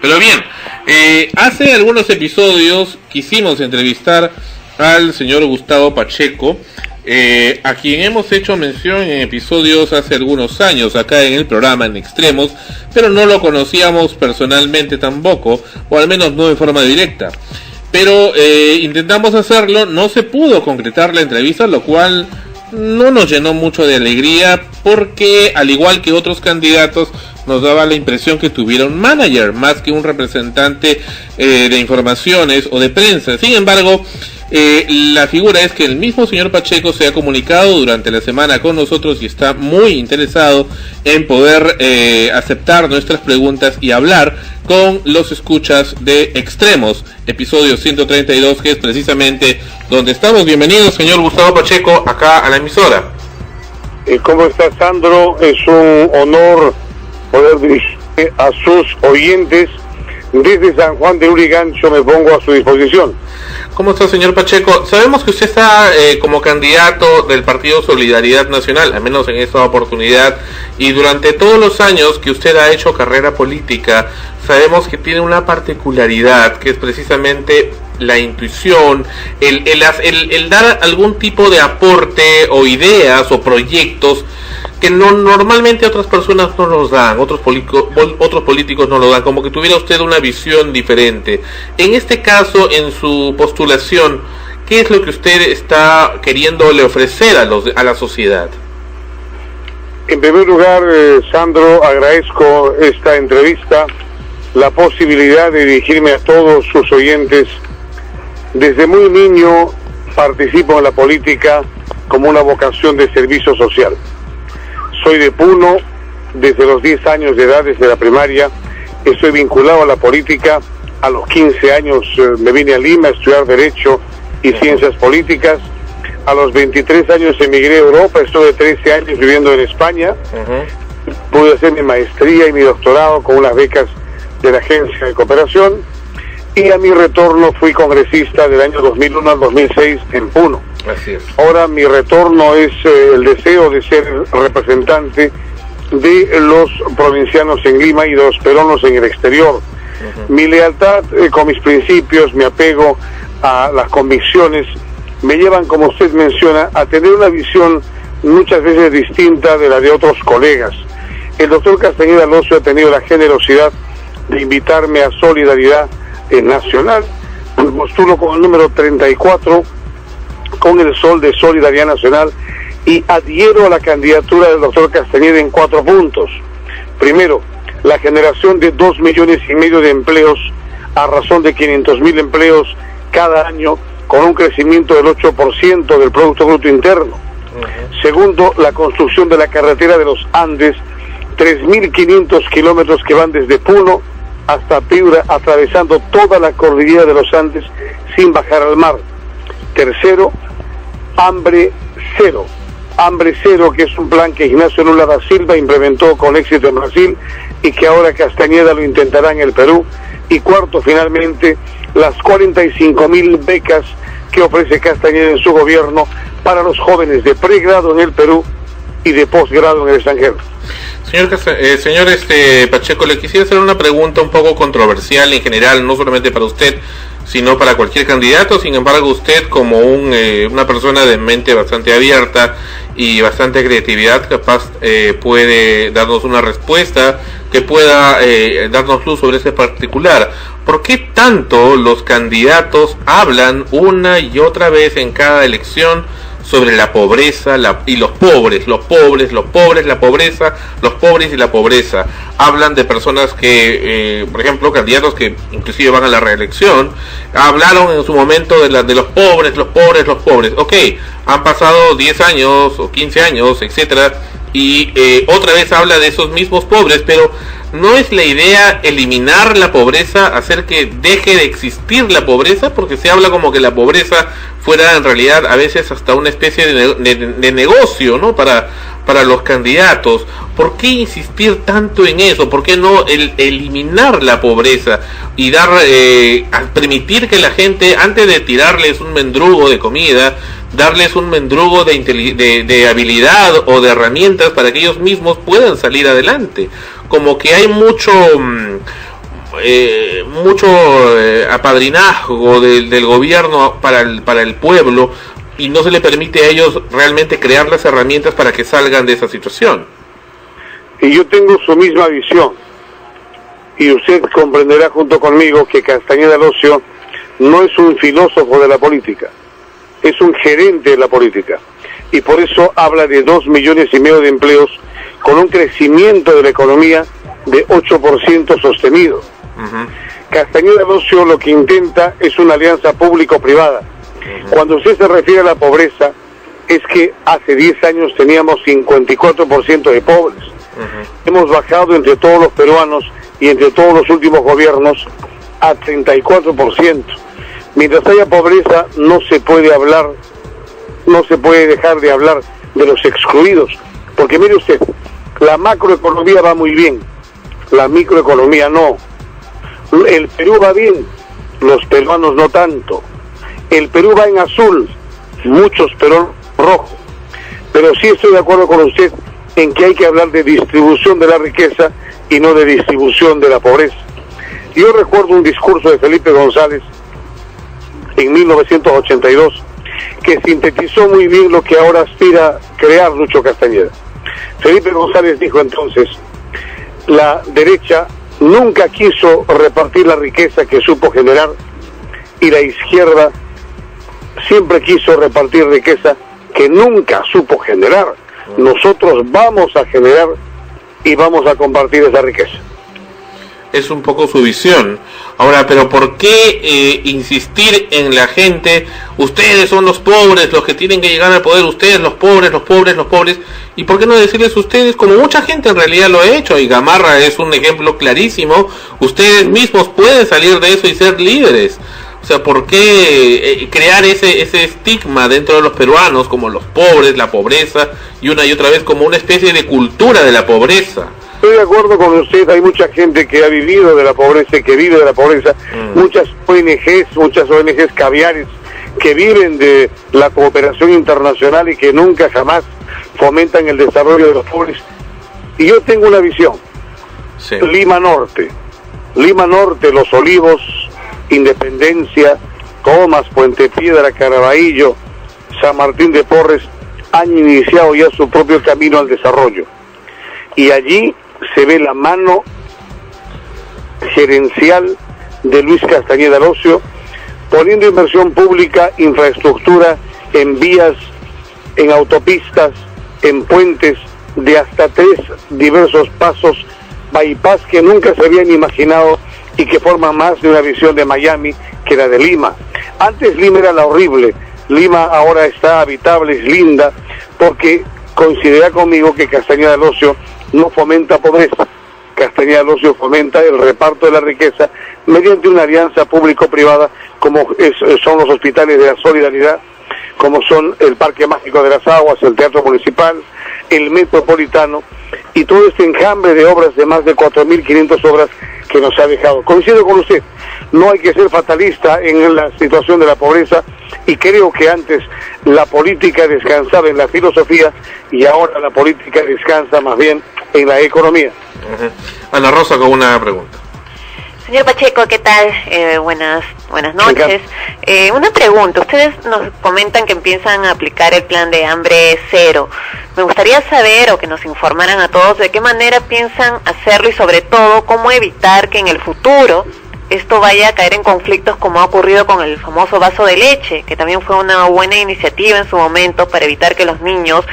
Pero bien, hace algunos episodios quisimos entrevistar al señor Gustavo Pacheco, a quien hemos hecho mención en episodios hace algunos años acá en el programa en Extremos, pero no lo conocíamos personalmente tampoco, o al menos no en forma directa. Pero intentamos hacerlo, no se pudo concretar la entrevista, lo cual no nos llenó mucho de alegría, porque al igual que otros candidatos nos daba la impresión que tuviera un manager más que un representante de informaciones o de prensa. Sin embargo, la figura es que el mismo señor Pacheco se ha comunicado durante la semana con nosotros y está muy interesado en poder aceptar nuestras preguntas y hablar con los escuchas de Extremos, episodio 132, que es precisamente donde estamos. Bienvenido, señor Gustavo Pacheco, acá a la emisora. ¿Cómo está, Sandro? Es un honor poder dirigir a sus oyentes. Desde San Juan de Lurigancho me pongo a su disposición. ¿Cómo está, señor Pacheco? Sabemos que usted está como candidato del Partido Solidaridad Nacional, al menos en esta oportunidad, y durante todos los años que usted ha hecho carrera política, sabemos que tiene una particularidad, que es precisamente la intuición, el dar algún tipo de aporte o ideas o proyectos que normalmente otras personas no los dan, otros políticos no lo dan, como que tuviera usted una visión diferente. En este caso, en su postulación, ¿qué es lo que usted está queriéndole ofrecer a la sociedad? En primer lugar, Sandro, agradezco esta entrevista, la posibilidad de dirigirme a todos sus oyentes. Desde muy niño participo en la política como una vocación de servicio social. Soy de Puno, desde los 10 años de edad, desde la primaria, estoy vinculado a la política. A los 15 años me vine a Lima a estudiar Derecho y Ciencias Políticas. A los 23 años emigré a Europa, estuve 13 años viviendo en España. Pude hacer mi maestría y mi doctorado con unas becas de la Agencia de Cooperación. Y a mi retorno fui congresista del año 2001 al 2006 en Puno. Así es. Ahora mi retorno es el deseo de ser representante de los provincianos en Lima y de los peruanos en el exterior. Mi lealtad con mis principios, mi apego a las convicciones, me llevan, como usted menciona, a tener una visión muchas veces distinta de la de otros colegas. El doctor Castañeda Alonso ha tenido la generosidad de invitarme a Solidaridad Nacional. Me postulo con el número 34 con el sol de Solidaridad Nacional y adhiero a la candidatura del doctor Castañeda en 4 puntos. Primero, la generación de 2,5 millones de empleos a razón de 500,000 empleos cada año, con un crecimiento del 8% del Producto Bruto Interno. Segundo, la construcción de la carretera de los Andes, 3.500 kilómetros que van desde Puno hasta Piura, atravesando toda la cordillera de los Andes sin bajar al mar. Tercero, hambre cero, que es un plan que Ignacio Lula da Silva implementó con éxito en Brasil y que ahora Castañeda lo intentará en el Perú. Y cuarto, finalmente, las 45,000 becas que ofrece Castañeda en su gobierno para los jóvenes de pregrado en el Perú y de posgrado en el extranjero. Señor Pacheco, le quisiera hacer una pregunta un poco controversial en general, no solamente para usted, sino para cualquier candidato. Sin embargo, usted, como una persona de mente bastante abierta y bastante creatividad, capaz puede darnos una respuesta que pueda darnos luz sobre ese particular. ¿Por qué tanto los candidatos hablan una y otra vez en cada elección sobre la pobreza y los pobres, la pobreza, los pobres y la pobreza? Hablan de personas que, por ejemplo, candidatos que inclusive van a la reelección, hablaron en su momento de los pobres. Ok, han pasado 10 años o 15 años, etcétera, y otra vez habla de esos mismos pobres, pero ¿no es la idea eliminar la pobreza, hacer que deje de existir la pobreza? Porque se habla como que la pobreza fuera en realidad a veces hasta una especie de negocio, ¿no? Para los candidatos. ¿Por qué insistir tanto en eso? ¿Por qué no eliminar la pobreza y permitir que la gente, antes de tirarles un mendrugo de comida, darles un mendrugo de habilidad o de herramientas para que ellos mismos puedan salir adelante? Como que hay mucho apadrinazgo del gobierno para el pueblo, y no se le permite a ellos realmente crear las herramientas para que salgan de esa situación. Y yo tengo su misma visión, y usted comprenderá junto conmigo que Castañeda Locio no es un filósofo de la política, es un gerente de la política, y por eso habla de 2,5 millones de empleos con un crecimiento de la economía de 8% sostenido. Castañeda Locio lo que intenta es una alianza público-privada. Cuando usted se refiere a la pobreza, es que hace 10 años teníamos 54% de pobres. Hemos bajado entre todos los peruanos y entre todos los últimos gobiernos a 34%. Mientras haya pobreza no se puede hablar, no se puede dejar de hablar de los excluidos, porque mire usted, la macroeconomía va muy bien, la microeconomía no. El Perú va bien, los peruanos no tanto. El Perú va en azul, muchos pero rojo. Pero sí estoy de acuerdo con usted en que hay que hablar de distribución de la riqueza y no de distribución de la pobreza. Yo recuerdo un discurso de Felipe González en 1982 que sintetizó muy bien lo que ahora aspira a crear Lucho Castañeda. Felipe González dijo entonces: la derecha nunca quiso repartir la riqueza que supo generar, y la izquierda siempre quiso repartir riqueza que nunca supo generar. Nosotros vamos a generar y vamos a compartir esa riqueza. Es un poco su visión. Ahora, pero ¿por qué insistir en la gente? Ustedes son los pobres, los que tienen que llegar al poder, ustedes los pobres, los pobres, los pobres. ¿Y por qué no decirles ustedes, como mucha gente en realidad lo ha hecho, y Gamarra es un ejemplo clarísimo, ustedes mismos pueden salir de eso y ser líderes? O sea, ¿por qué crear ese estigma dentro de los peruanos como los pobres, la pobreza, y una y otra vez como una especie de cultura de la pobreza? Estoy de acuerdo con usted, hay mucha gente que ha vivido de la pobreza y que vive de la pobreza, muchas ONGs caviares que viven de la cooperación internacional y que nunca jamás fomentan el desarrollo de los pobres. Y yo tengo una visión. Sí. Lima Norte, Los Olivos, Independencia, Comas, Puente Piedra, Caraballo, San Martín de Porres han iniciado ya su propio camino al desarrollo. Y allí se ve la mano gerencial de Luis Castañeda Locio, poniendo inversión pública, infraestructura, en vías, en autopistas, en puentes, de hasta 3 diversos pasos, bypass que nunca se habían imaginado y que forman más de una visión de Miami que la de Lima. Antes Lima era la horrible, Lima ahora está habitable, es linda, porque coincidirá conmigo que Castañeda Locio no fomenta pobreza. Castañeda Locio fomenta el reparto de la riqueza mediante una alianza público-privada, como son los hospitales de la Solidaridad, como son el Parque Mágico de las Aguas, el Teatro Municipal, el Metropolitano, y todo este enjambre de obras, de más de 4.500 obras que nos ha dejado. Coincido con usted, no hay que ser fatalista en la situación de la pobreza, y creo que antes la política descansaba en la filosofía y ahora la política descansa más bien en la economía. Ana Rosa con una pregunta. Señor Pacheco, ¿qué tal? Buenas noches. Una pregunta. Ustedes nos comentan que empiezan a aplicar el plan de hambre cero. Me gustaría saber, o que nos informaran a todos, de qué manera piensan hacerlo y sobre todo cómo evitar que en el futuro esto vaya a caer en conflictos como ha ocurrido con el famoso vaso de leche, que también fue una buena iniciativa en su momento para evitar que los niños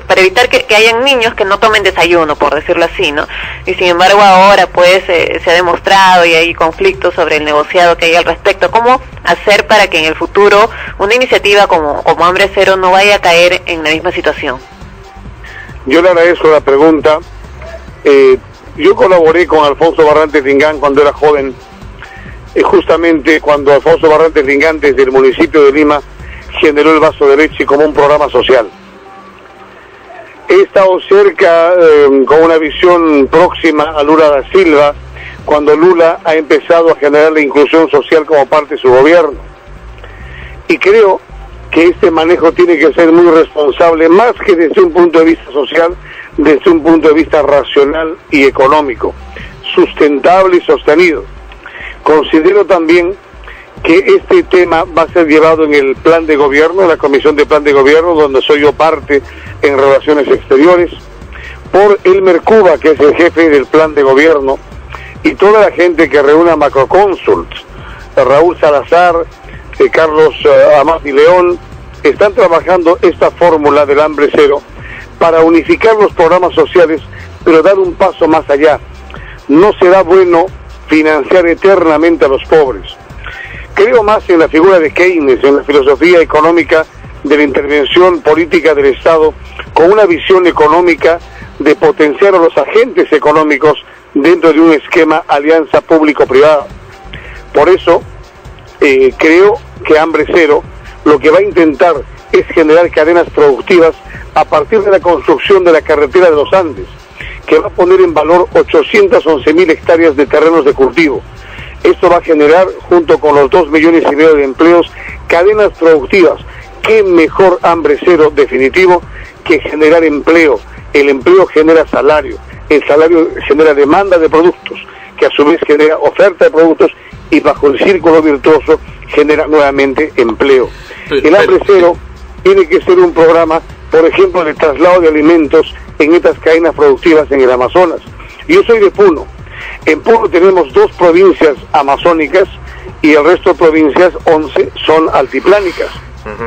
para evitar que hayan niños que no tomen desayuno, por decirlo así, ¿no? Y sin embargo ahora pues se ha demostrado y hay conflictos sobre el negociado que hay al respecto. ¿Cómo hacer para que en el futuro una iniciativa como Hambre Cero no vaya a caer en la misma situación? Yo le agradezco la pregunta. Yo colaboré con Alfonso Barrantes Lingán cuando era joven, justamente cuando Alfonso Barrantes Lingán desde el municipio de Lima generó el vaso de leche como un programa social. He estado cerca con una visión próxima a Lula da Silva cuando Lula ha empezado a generar la inclusión social como parte de su gobierno. Y creo que este manejo tiene que ser muy responsable, más que desde un punto de vista social, desde un punto de vista racional y económico. sustentable y sostenido. Considero también que este tema va a ser llevado en el plan de gobierno, en la comisión de plan de gobierno, donde soy yo parte en relaciones exteriores, por Elmer Cuba, que es el jefe del plan de gobierno, y toda la gente que reúne a Macroconsults, Raúl Salazar, Carlos Amati León, están trabajando esta fórmula del hambre cero para unificar los programas sociales, pero dar un paso más allá. No será bueno financiar eternamente a los pobres. Creo más en la figura de Keynes, en la filosofía económica de la intervención política del Estado, con una visión económica de potenciar a los agentes económicos dentro de un esquema alianza público-privada. Por eso, creo que Hambre Cero lo que va a intentar es generar cadenas productivas a partir de la construcción de la carretera de los Andes, que va a poner en valor 811.000 hectáreas de terrenos de cultivo. Esto va a generar, junto con los 2,5 millones de empleos, cadenas productivas. ¿Qué mejor Hambre Cero definitivo que generar empleo? El empleo genera salario, el salario genera demanda de productos, que a su vez genera oferta de productos y bajo el círculo virtuoso genera nuevamente empleo. El Hambre Cero tiene que ser un programa, por ejemplo, de traslado de alimentos en estas cadenas productivas en el Amazonas. Yo soy de Puno. En Puno tenemos 2 provincias amazónicas y el resto de provincias, 11, son altiplánicas.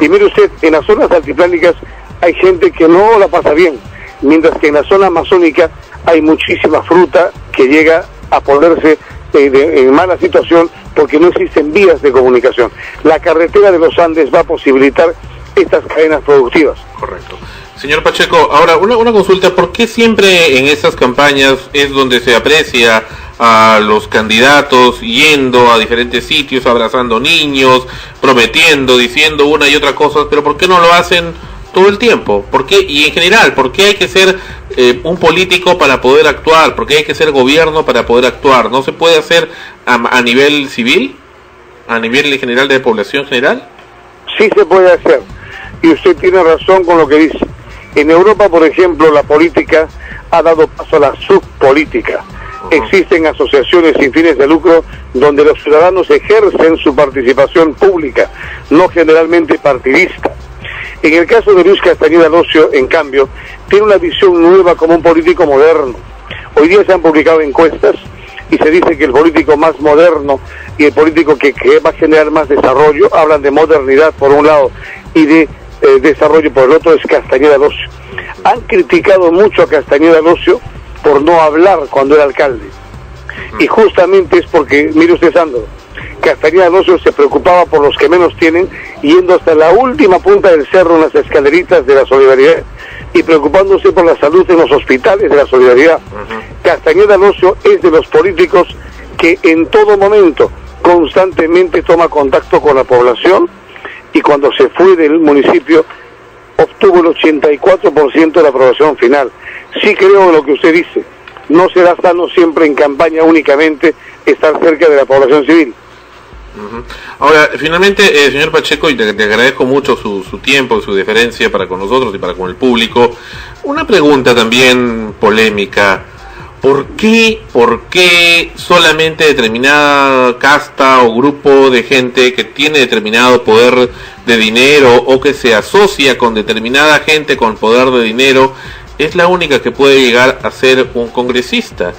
Y mire usted, en las zonas altiplánicas hay gente que no la pasa bien, mientras que en la zona amazónica hay muchísima fruta que llega a ponerse en mala situación porque no existen vías de comunicación. La carretera de los Andes va a posibilitar estas cadenas productivas. Correcto. Señor Pacheco, ahora una consulta, ¿por qué siempre en estas campañas es donde se aprecia a los candidatos yendo a diferentes sitios, abrazando niños, prometiendo, diciendo una y otra cosa, pero por qué no lo hacen todo el tiempo? ¿Por qué? Y en general, ¿por qué hay que ser un político para poder actuar? ¿Por qué hay que ser gobierno para poder actuar? ¿No se puede hacer a nivel civil? ¿A nivel general de población general? Sí se puede hacer, y usted tiene razón con lo que dice. En Europa, por ejemplo, la política ha dado paso a la subpolítica. Existen asociaciones sin fines de lucro donde los ciudadanos ejercen su participación pública, no generalmente partidista. En el caso de Luis Castañeda Locio, en cambio, tiene una visión nueva como un político moderno. Hoy día se han publicado encuestas y se dice que el político más moderno y el político que va a generar más desarrollo, hablan de modernidad por un lado y de desarrollo por el otro, es Castañeda Locio. Han criticado mucho a Castañeda Locio por no hablar cuando era alcalde. Y justamente es porque, mire usted, Sandro, Castañeda Locio se preocupaba por los que menos tienen, yendo hasta la última punta del cerro en las escaleritas de la solidaridad y preocupándose por la salud en los hospitales de la solidaridad. Castañeda Locio es de los políticos que en todo momento constantemente toma contacto con la población, y cuando se fue del municipio obtuvo el 84% de la aprobación final. Sí creo en lo que usted dice, no será sano siempre en campaña únicamente estar cerca de la población civil. Ahora, finalmente, señor Pacheco, y te agradezco mucho su tiempo, su deferencia para con nosotros y para con el público, una pregunta también polémica. ¿Por qué solamente determinada casta o grupo de gente que tiene determinado poder de dinero o que se asocia con determinada gente con poder de dinero es la única que puede llegar a ser un congresista?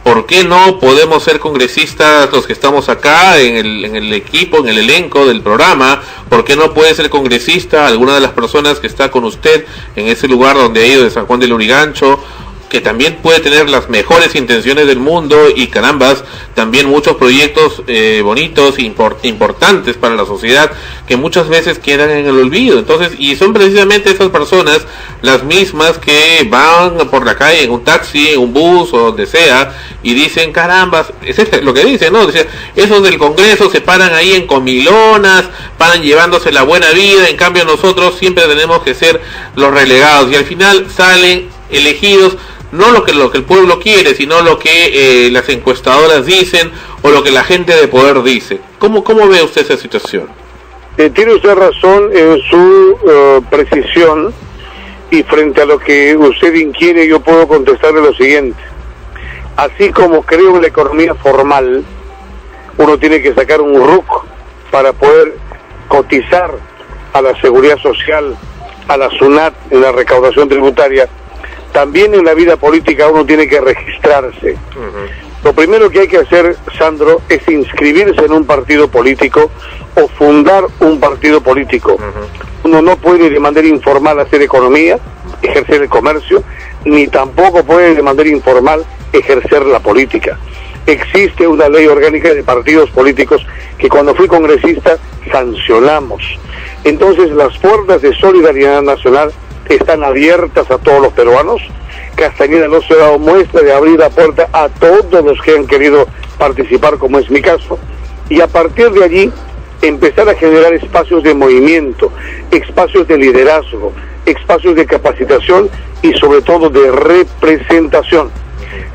¿Por qué no podemos ser congresistas los que estamos acá en el equipo, en el elenco del programa? ¿Por qué no puede ser congresista alguna de las personas que está con usted en ese lugar donde ha ido de San Juan del Lurigancho, que también puede tener las mejores intenciones del mundo y carambas, también muchos proyectos bonitos e importantes para la sociedad que muchas veces quedan en el olvido? Entonces, y son precisamente esas personas las mismas que van por la calle en un taxi, en un bus o donde sea y dicen, carambas, es lo que dicen, ¿no? Dice, esos del Congreso se paran ahí en comilonas, paran llevándose la buena vida, en cambio nosotros siempre tenemos que ser los relegados, y al final salen elegidos no lo que el pueblo quiere, sino lo que las encuestadoras dicen o lo que la gente de poder dice. ¿Cómo ve usted esa situación? Tiene usted razón en su precisión, y frente a lo que usted inquiere yo puedo contestarle lo siguiente. Así como creo en la economía formal, uno tiene que sacar un RUC para poder cotizar a la Seguridad Social, a la SUNAT, en la recaudación tributaria. También en la vida política uno tiene que registrarse. Lo primero que hay que hacer, Sandro, es inscribirse en un partido político o fundar un partido político. Uno no puede de manera informal hacer economía, ejercer el comercio, ni tampoco puede de manera informal ejercer la política. Existe una ley orgánica de partidos políticos que cuando fui congresista sancionamos. Entonces las puertas de Solidaridad Nacional están abiertas a todos los peruanos. Castañeda no se ha dado muestra de abrir la puerta a todos los que han querido participar, como es mi caso, y a partir de allí empezar a generar espacios de movimiento, espacios de liderazgo, espacios de capacitación y sobre todo de representación.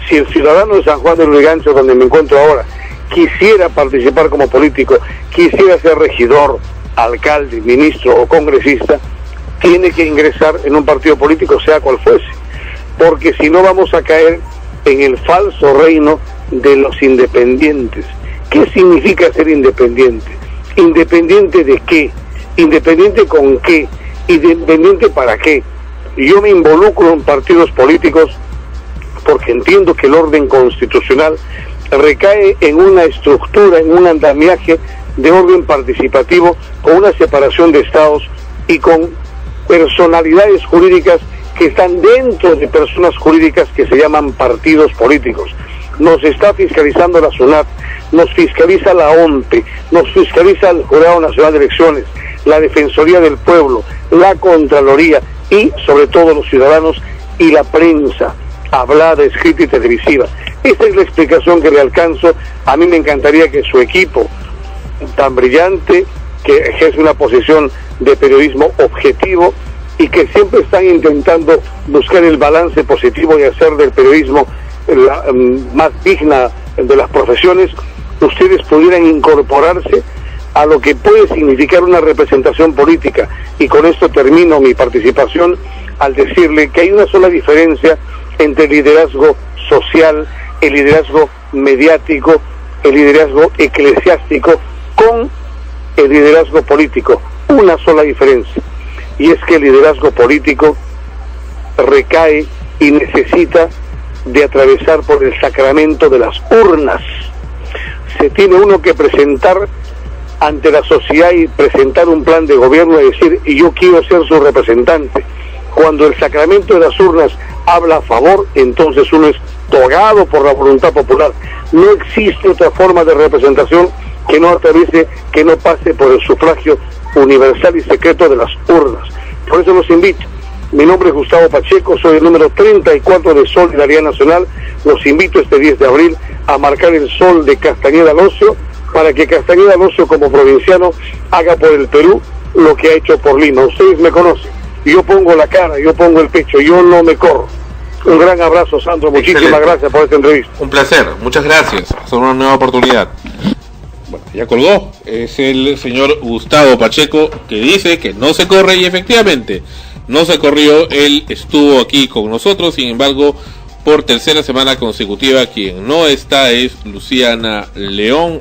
Si el ciudadano de San Juan de Lurigancho, donde me encuentro ahora, quisiera participar como político, quisiera ser regidor, alcalde, ministro o congresista, tiene que ingresar en un partido político, sea cual fuese, porque si no vamos a caer en el falso reino de los independientes. ¿Qué significa ser independiente? ¿Independiente de qué? ¿Independiente con qué? ¿Independiente para qué? Yo me involucro en partidos políticos porque entiendo que el orden constitucional recae en una estructura, en un andamiaje de orden participativo, con una separación de estados y con personalidades jurídicas que están dentro de personas jurídicas que se llaman partidos políticos. Nos está fiscalizando la SUNAT, nos fiscaliza la OMPE, nos fiscaliza el Jurado Nacional de Elecciones, la Defensoría del Pueblo, la Contraloría y sobre todo los ciudadanos y la prensa, hablada, escrita y televisiva. Esta es la explicación que le alcanzo. A mí me encantaría que su equipo tan brillante, que ejerce una posición de periodismo objetivo y que siempre están intentando buscar el balance positivo y hacer del periodismo la más digna de las profesiones, ustedes pudieran incorporarse a lo que puede significar una representación política. Y con esto termino mi participación al decirle que hay una sola diferencia entre el liderazgo social, el liderazgo mediático, el liderazgo eclesiástico con el liderazgo político. Una sola diferencia, y es que el liderazgo político recae y necesita de atravesar por el sacramento de las urnas. Se tiene uno que presentar ante la sociedad y presentar un plan de gobierno y decir, y yo quiero ser su representante. Cuando el sacramento de las urnas habla a favor, entonces uno es togado por la voluntad popular. No existe otra forma de representación que no atraviese, que no pase por el sufragio universal y secreto de las urnas. Por eso los invito. Mi nombre es Gustavo Pacheco, soy el número 34 de Solidaridad Nacional. Los invito este 10 de abril a marcar el sol de Castañeda Locio, para que Castañeda Locio como provinciano haga por el Perú lo que ha hecho por Lima. Ustedes me conocen, yo pongo la cara, yo pongo el pecho, yo no me corro. Un gran abrazo, Sandro, muchísimas gracias por esta entrevista. Un placer, muchas gracias, hasta una nueva oportunidad. Bueno, ya colgó, es el señor Gustavo Pacheco, que dice que no se corre, y efectivamente no se corrió. Él estuvo aquí con nosotros, sin embargo, por tercera semana consecutiva quien no está es Luciana León.